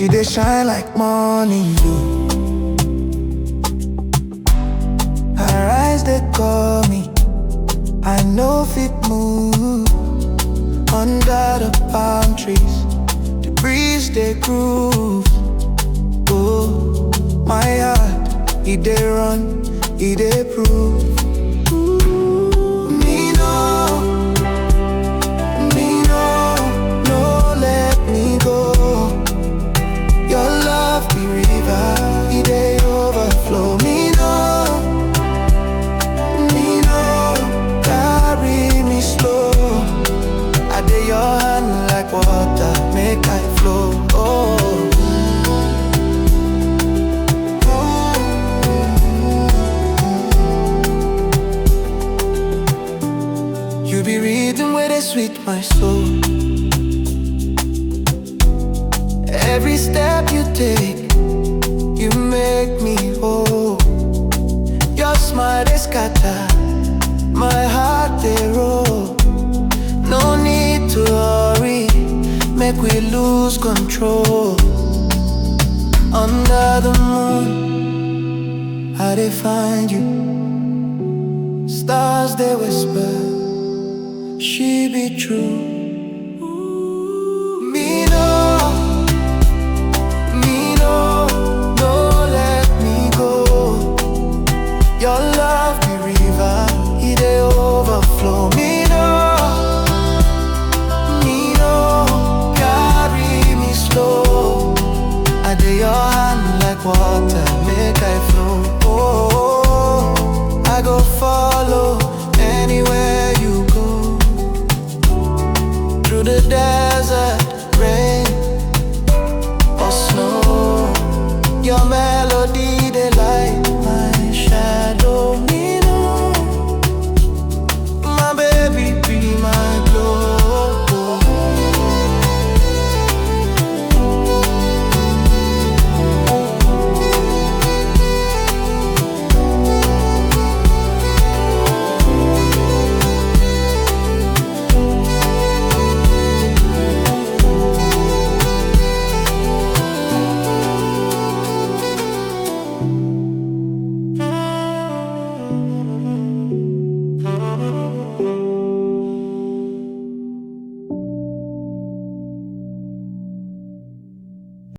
She dey shine like morning dew. Her eyes they call me, I know fit move. Under the palm trees, the breeze they groove. Oh, my heart, he dey run, he dey prove. Mino, Mino, no let me go. Your love be river, he dey overflow. Mino, Mino, carry me slow. I dey your hand like water, make I flow. Oh. You be reading where they sweet my soul. Every step you take, you make me whole. Your smile they scatter, my heart they roll. No need to hurry, make we lose control. Under the moon, how they find you? Stars they whisper, she be true.